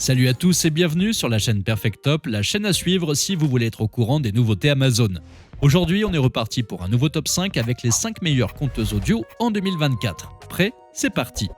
Salut à tous et bienvenue sur la chaîne Perfectop, la chaîne à suivre si vous voulez être au courant des nouveautés Amazon. Aujourd'hui, on est reparti pour un nouveau top 5 avec les 5 meilleures compteuses audio en 2024. Prêt? C'est parti!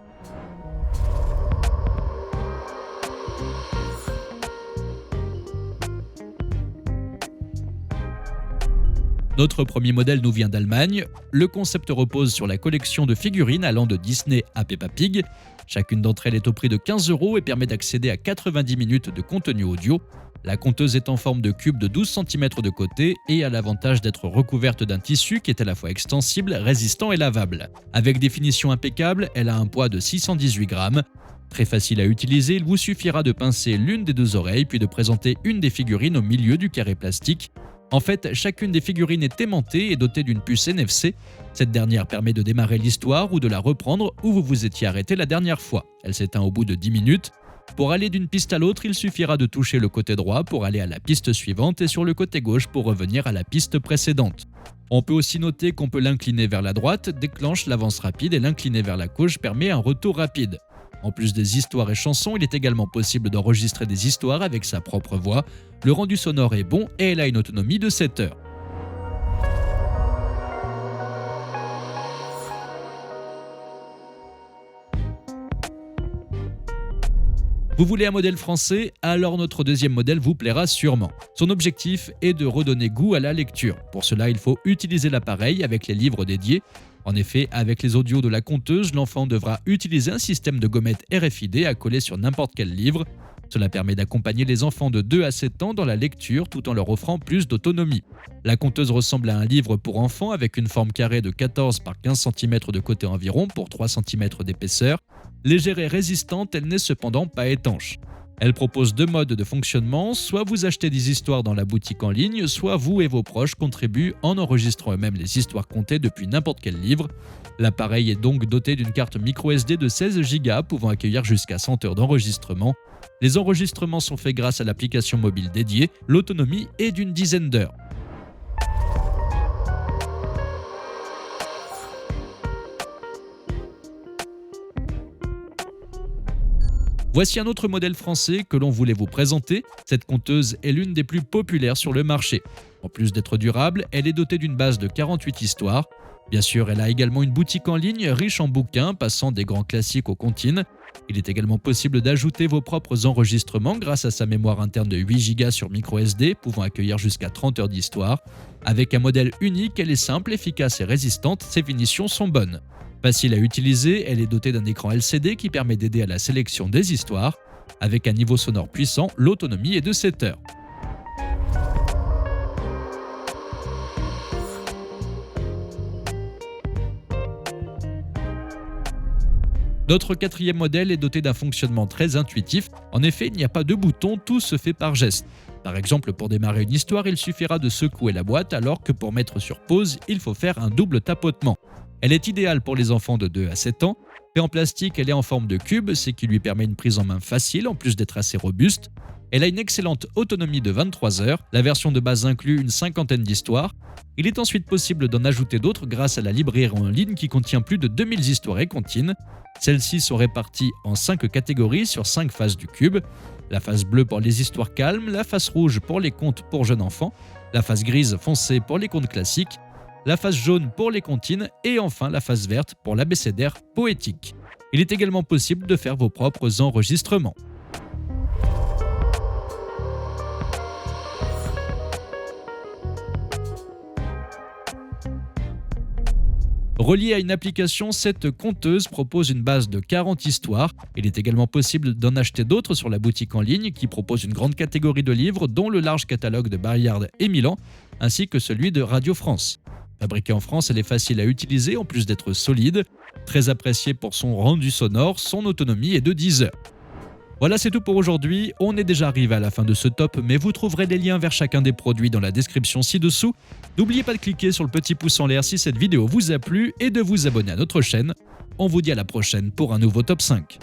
Notre premier modèle nous vient d'Allemagne. Le concept repose sur la collection de figurines allant de Disney à Peppa Pig. Chacune d'entre elles est au prix de 15 € et permet d'accéder à 90 minutes de contenu audio. La compteuse est en forme de cube de 12 cm de côté et a l'avantage d'être recouverte d'un tissu qui est à la fois extensible, résistant et lavable. Avec des finitions impeccables, elle a un poids de 618 grammes. Très facile à utiliser, il vous suffira de pincer l'une des deux oreilles puis de présenter une des figurines au milieu du carré plastique. En fait, chacune des figurines est aimantée et dotée d'une puce NFC. Cette dernière permet de démarrer l'histoire ou de la reprendre où vous vous étiez arrêté la dernière fois. Elle s'éteint au bout de 10 minutes. Pour aller d'une piste à l'autre, il suffira de toucher le côté droit pour aller à la piste suivante et sur le côté gauche pour revenir à la piste précédente. On peut aussi noter qu'on peut l'incliner vers la droite, déclenche l'avance rapide et l'incliner vers la gauche permet un retour rapide. En plus des histoires et chansons, il est également possible d'enregistrer des histoires avec sa propre voix. Le rendu sonore est bon et elle a une autonomie de 7 heures. Vous voulez un modèle français? Alors notre deuxième modèle vous plaira sûrement. Son objectif est de redonner goût à la lecture. Pour cela, il faut utiliser l'appareil avec les livres dédiés. En effet, avec les audios de la compteuse, l'enfant devra utiliser un système de gommette RFID à coller sur n'importe quel livre. Cela permet d'accompagner les enfants de 2 à 7 ans dans la lecture tout en leur offrant plus d'autonomie. La compteuse ressemble à un livre pour enfants avec une forme carrée de 14 par 15 cm de côté environ pour 3 cm d'épaisseur. Légère et résistante, elle n'est cependant pas étanche. Elle propose 2 modes de fonctionnement, soit vous achetez des histoires dans la boutique en ligne, soit vous et vos proches contribuent en enregistrant eux-mêmes les histoires contées depuis n'importe quel livre. L'appareil est donc doté d'une carte microSD de 16 Go pouvant accueillir jusqu'à 100 heures d'enregistrement. Les enregistrements sont faits grâce à l'application mobile dédiée, l'autonomie est d'une dizaine d'heures. Voici un autre modèle français que l'on voulait vous présenter. Cette compteuse est l'une des plus populaires sur le marché. En plus d'être durable, elle est dotée d'une base de 48 histoires. Bien sûr, elle a également une boutique en ligne riche en bouquins, passant des grands classiques aux comptines. Il est également possible d'ajouter vos propres enregistrements grâce à sa mémoire interne de 8 Go sur microSD, pouvant accueillir jusqu'à 30 heures d'histoire. Avec un modèle unique, elle est simple, efficace et résistante, ses finitions sont bonnes. Facile à utiliser, elle est dotée d'un écran LCD qui permet d'aider à la sélection des histoires. Avec un niveau sonore puissant, l'autonomie est de 7 heures. Notre quatrième modèle est doté d'un fonctionnement très intuitif. En effet, il n'y a pas de bouton, tout se fait par geste. Par exemple, pour démarrer une histoire, il suffira de secouer la boîte, alors que pour mettre sur pause, il faut faire un double tapotement. Elle est idéale pour les enfants de 2 à 7 ans. Faite en plastique, elle est en forme de cube, ce qui lui permet une prise en main facile en plus d'être assez robuste. Elle a une excellente autonomie de 23 heures. La version de base inclut une 50aine d'histoires. Il est ensuite possible d'en ajouter d'autres grâce à la librairie en ligne qui contient plus de 2000 histoires et comptines. Celles-ci sont réparties en 5 catégories sur 5 faces du cube. La face bleue pour les histoires calmes, la face rouge pour les contes pour jeunes enfants, la face grise foncée pour les contes classiques, la face jaune pour les comptines et enfin la face verte pour l'abécédaire poétique. Il est également possible de faire vos propres enregistrements. Reliée à une application, cette compteuse propose une base de 40 histoires. Il est également possible d'en acheter d'autres sur la boutique en ligne qui propose une grande catégorie de livres dont le large catalogue de Bayard et Milan, ainsi que celui de Radio France. Fabriquée en France, elle est facile à utiliser en plus d'être solide, très appréciée pour son rendu sonore, son autonomie est de 10 heures. Voilà, c'est tout pour aujourd'hui. On est déjà arrivé à la fin de ce top, mais vous trouverez des liens vers chacun des produits dans la description ci-dessous. N'oubliez pas de cliquer sur le petit pouce en l'air si cette vidéo vous a plu et de vous abonner à notre chaîne. On vous dit à la prochaine pour un nouveau top 5.